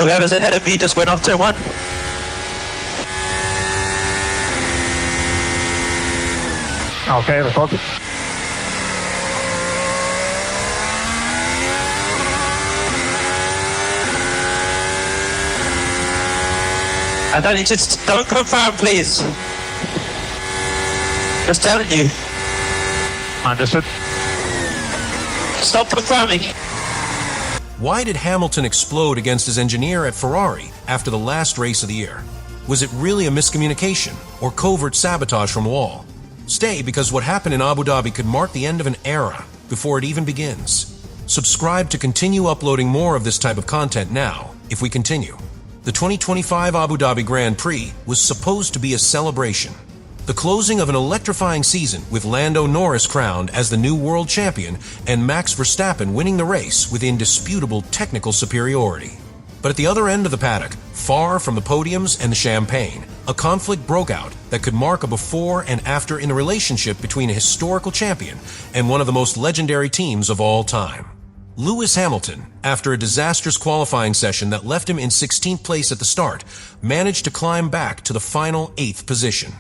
Whoever's ahead of me just went off turn one. Okay, let's focus. I don't confirm, please. Just telling you. Understood. Stop confirming. Why did Hamilton explode against his engineer at Ferrari after the last race of the year? Was it really a miscommunication or covert sabotage from Wall? Stay, because what happened in Abu Dhabi could mark the end of an era before it even begins. Subscribe to continue uploading more of this type of content now, if we continue. The 2025 Abu Dhabi Grand Prix was supposed to be a celebration. The closing of an electrifying season with Lando Norris crowned as the new world champion and Max Verstappen winning the race with indisputable technical superiority. But at the other end of the paddock, far from the podiums and the champagne, a conflict broke out that could mark a before and after in the relationship between a historical champion and one of the most legendary teams of all time. Lewis Hamilton, after a disastrous qualifying session that left him in 16th place at the start, managed to climb back to the final 8th position.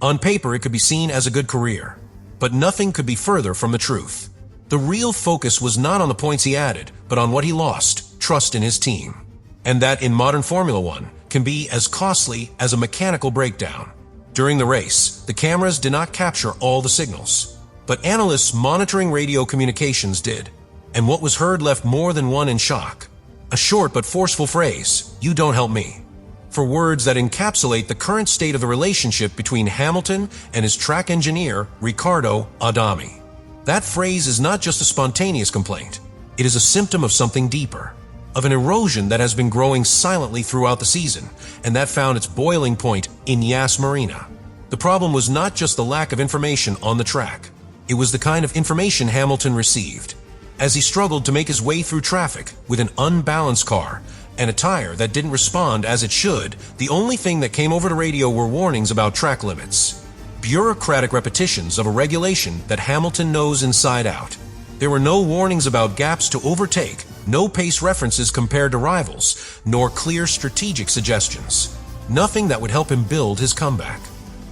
On paper, it could be seen as a good career, but nothing could be further from the truth. The real focus was not on the points he added, but on what he lost, trust in his team. And that in modern Formula One can be as costly as a mechanical breakdown. During the race, the cameras did not capture all the signals, but analysts monitoring radio communications did. And what was heard left more than one in shock. A short but forceful phrase, "You don't help me," for words that encapsulate the current state of the relationship between Hamilton and his track engineer, Riccardo Adami. That phrase is not just a spontaneous complaint. It is a symptom of something deeper, of an erosion that has been growing silently throughout the season, and that found its boiling point in Yas Marina. The problem was not just the lack of information on the track. It was the kind of information Hamilton received. As he struggled to make his way through traffic with an unbalanced car and a tire that didn't respond as it should, the only thing that came over the radio were warnings about track limits. Bureaucratic repetitions of a regulation that Hamilton knows inside out. There were no warnings about gaps to overtake, no pace references compared to rivals, nor clear strategic suggestions. Nothing that would help him build his comeback.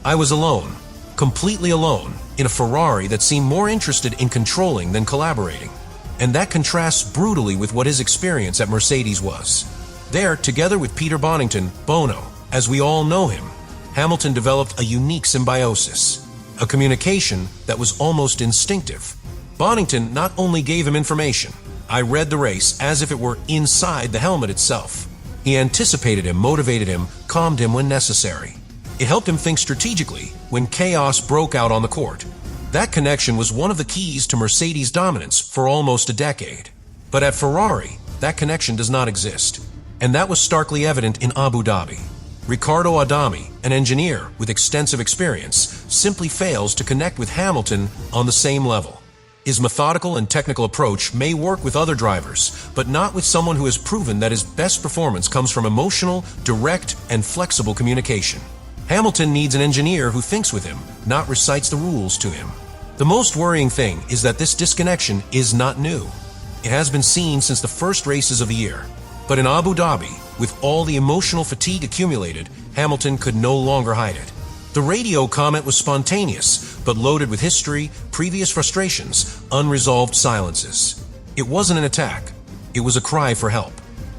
I was alone, completely alone, in a Ferrari that seemed more interested in controlling than collaborating. And that contrasts brutally with what his experience at Mercedes was. There, together with Peter Bonington, Bono, as we all know him, Hamilton developed a unique symbiosis, a communication that was almost instinctive. Bonington not only gave him information, I read the race as if it were inside the helmet itself. He anticipated him, motivated him, calmed him when necessary. It helped him think strategically when chaos broke out on the court. That connection was one of the keys to Mercedes' dominance for almost a decade. But at Ferrari, that connection does not exist. And that was starkly evident in Abu Dhabi. Riccardo Adami, an engineer with extensive experience, simply fails to connect with Hamilton on the same level. His methodical and technical approach may work with other drivers, but not with someone who has proven that his best performance comes from emotional, direct, and flexible communication. Hamilton needs an engineer who thinks with him, not recites the rules to him. The most worrying thing is that this disconnection is not new. It has been seen since the first races of the year. But in Abu Dhabi, with all the emotional fatigue accumulated, Hamilton could no longer hide it. The radio comment was spontaneous, but loaded with history, previous frustrations, unresolved silences. It wasn't an attack. It was a cry for help.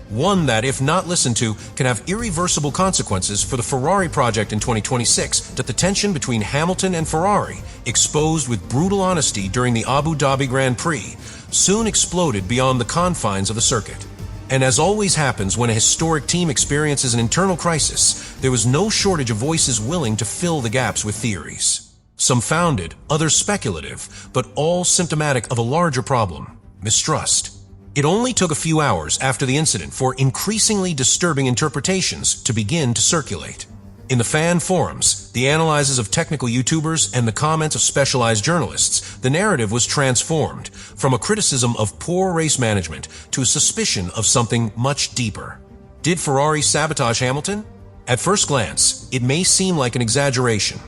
One that, if not listened to, can have irreversible consequences for the Ferrari project in 2026, that the tension between Hamilton and Ferrari, exposed with brutal honesty during the Abu Dhabi Grand Prix, soon exploded beyond the confines of the circuit. And as always happens when a historic team experiences an internal crisis, there was no shortage of voices willing to fill the gaps with theories. Some founded, others speculative, but all symptomatic of a larger problem: mistrust. It only took a few hours after the incident for increasingly disturbing interpretations to begin to circulate. In the fan forums, the analyses of technical YouTubers, and the comments of specialized journalists, the narrative was transformed from a criticism of poor race management to a suspicion of something much deeper. Did Ferrari sabotage Hamilton? At first glance, it may seem like an exaggeration.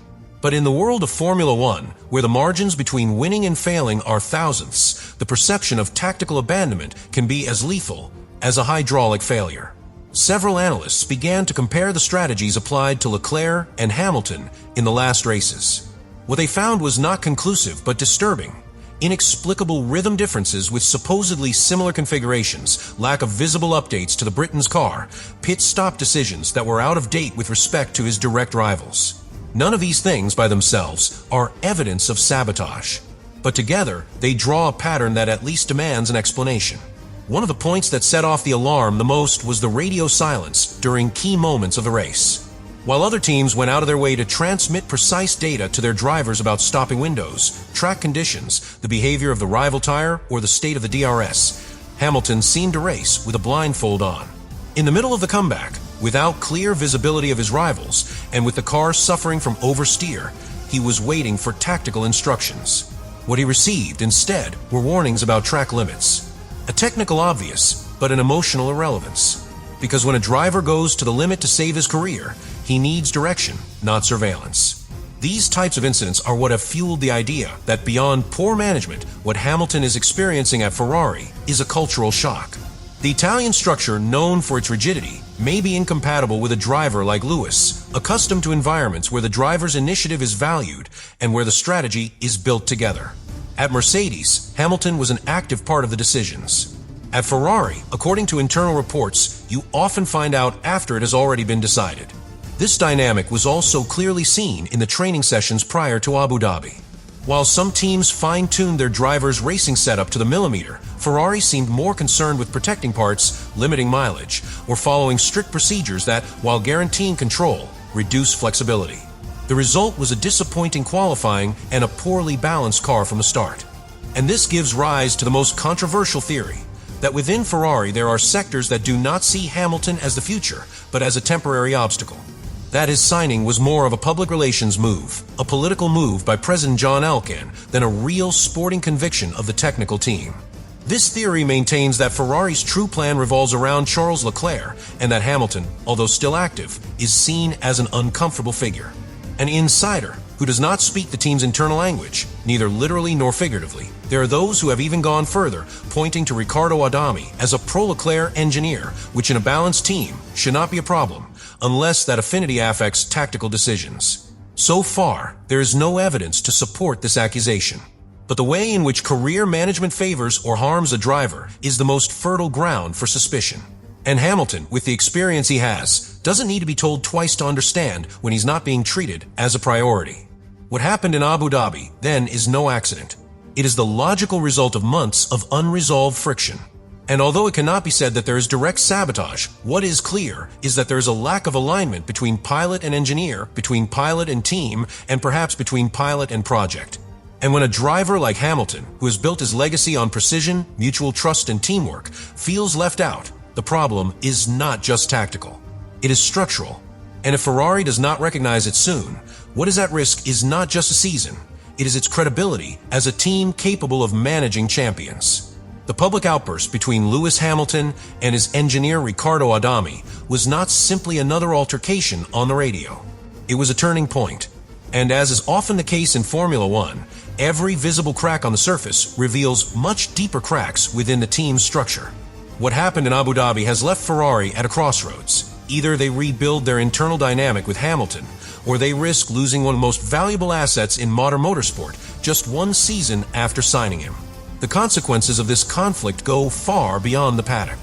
But in the world of Formula One, where the margins between winning and failing are thousandths, the perception of tactical abandonment can be as lethal as a hydraulic failure. Several analysts began to compare the strategies applied to Leclerc and Hamilton in the last races. What they found was not conclusive but disturbing. Inexplicable rhythm differences with supposedly similar configurations, lack of visible updates to the Britain's car, pit stop decisions that were out of date with respect to his direct rivals. None of these things by themselves are evidence of sabotage, but together they draw a pattern that at least demands an explanation. One of the points that set off the alarm the most was the radio silence during key moments of the race. While other teams went out of their way to transmit precise data to their drivers about stopping windows, track conditions, the behavior of the rival tire, or the state of the DRS, Hamilton seemed to race with a blindfold on. In the middle of the comeback, without clear visibility of his rivals, and with the car suffering from oversteer, he was waiting for tactical instructions. What he received instead were warnings about track limits. A technical obvious, but an emotional irrelevance. Because when a driver goes to the limit to save his career, he needs direction, not surveillance. These types of incidents are what have fueled the idea that beyond poor management, what Hamilton is experiencing at Ferrari is a cultural shock. The Italian structure, known for its rigidity, may be incompatible with a driver like Lewis, accustomed to environments where the driver's initiative is valued and where the strategy is built together. At Mercedes, Hamilton was an active part of the decisions. At Ferrari, according to internal reports, you often find out after it has already been decided. This dynamic was also clearly seen in the training sessions prior to Abu Dhabi. While some teams fine-tuned their drivers' racing setup to the millimeter, Ferrari seemed more concerned with protecting parts, limiting mileage, or following strict procedures that, while guaranteeing control, reduce flexibility. The result was a disappointing qualifying and a poorly balanced car from the start. And this gives rise to the most controversial theory, that within Ferrari there are sectors that do not see Hamilton as the future, but as a temporary obstacle. That his signing was more of a public relations move, a political move by President John Elkann, than a real sporting conviction of the technical team. This theory maintains that Ferrari's true plan revolves around Charles Leclerc, and that Hamilton, although still active, is seen as an uncomfortable figure. An insider who does not speak the team's internal language, neither literally nor figuratively. There are those who have even gone further, pointing to Riccardo Adami as a pro-Leclerc engineer, which in a balanced team should not be a problem, unless that affinity affects tactical decisions. So far, there is no evidence to support this accusation. But the way in which career management favors or harms a driver is the most fertile ground for suspicion. And Hamilton, with the experience he has, doesn't need to be told twice to understand when he's not being treated as a priority. What happened in Abu Dhabi, then, is no accident. It is the logical result of months of unresolved friction. And although it cannot be said that there is direct sabotage, what is clear is that there is a lack of alignment between pilot and engineer, between pilot and team, and perhaps between pilot and project. And when a driver like Hamilton, who has built his legacy on precision, mutual trust, and teamwork, feels left out, the problem is not just tactical. It is structural. And if Ferrari does not recognize it soon, what is at risk is not just a season. It is its credibility as a team capable of managing champions. The public outburst between Lewis Hamilton and his engineer Riccardo Adami was not simply another altercation on the radio. It was a turning point. And as is often the case in Formula One, every visible crack on the surface reveals much deeper cracks within the team's structure. What happened in Abu Dhabi has left Ferrari at a crossroads. Either they rebuild their internal dynamic with Hamilton, or they risk losing one of the most valuable assets in modern motorsport just one season after signing him. The consequences of this conflict go far beyond the paddock.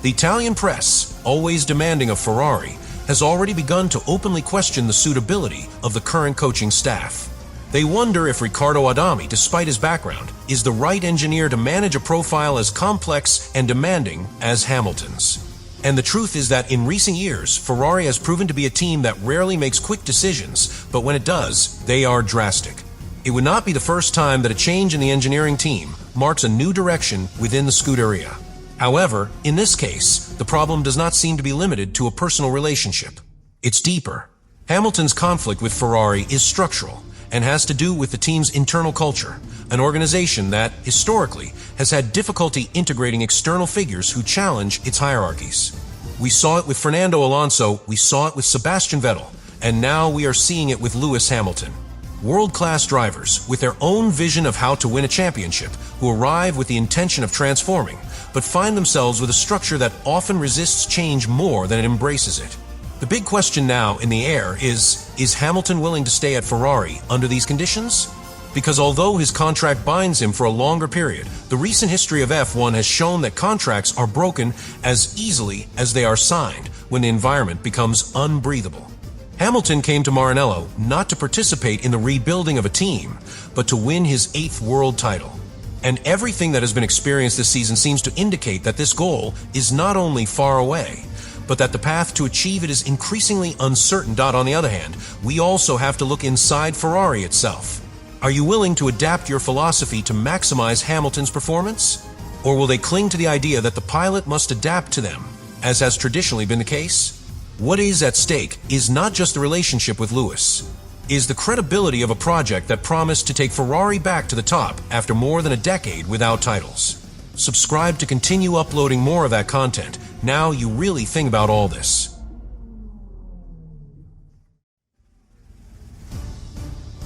The Italian press, always demanding of Ferrari, has already begun to openly question the suitability of the current coaching staff. They wonder if Riccardo Adami, despite his background, is the right engineer to manage a profile as complex and demanding as Hamilton's. And the truth is that in recent years, Ferrari has proven to be a team that rarely makes quick decisions, but when it does, they are drastic. It would not be the first time that a change in the engineering team marks a new direction within the Scuderia. However, in this case, the problem does not seem to be limited to a personal relationship. It's deeper. Hamilton's conflict with Ferrari is structural and has to do with the team's internal culture, an organization that, historically, has had difficulty integrating external figures who challenge its hierarchies. We saw it with Fernando Alonso, we saw it with Sebastian Vettel, and now we are seeing it with Lewis Hamilton. World-class drivers, with their own vision of how to win a championship, who arrive with the intention of transforming, but find themselves with a structure that often resists change more than it embraces it. The big question now in the air is Hamilton willing to stay at Ferrari under these conditions? Because although his contract binds him for a longer period, the recent history of F1 has shown that contracts are broken as easily as they are signed when the environment becomes unbreathable. Hamilton came to Maranello not to participate in the rebuilding of a team, but to win his 8th world title. And everything that has been experienced this season seems to indicate that this goal is not only far away, but that the path to achieve it is increasingly uncertain. On the other hand, we also have to look inside Ferrari itself. Are you willing to adapt your philosophy to maximize Hamilton's performance? Or will they cling to the idea that the pilot must adapt to them, as has traditionally been the case? What is at stake is not just the relationship with Lewis, is the credibility of a project that promised to take Ferrari back to the top after more than a decade without titles. Subscribe to continue uploading more of that content. Now you really think about all this.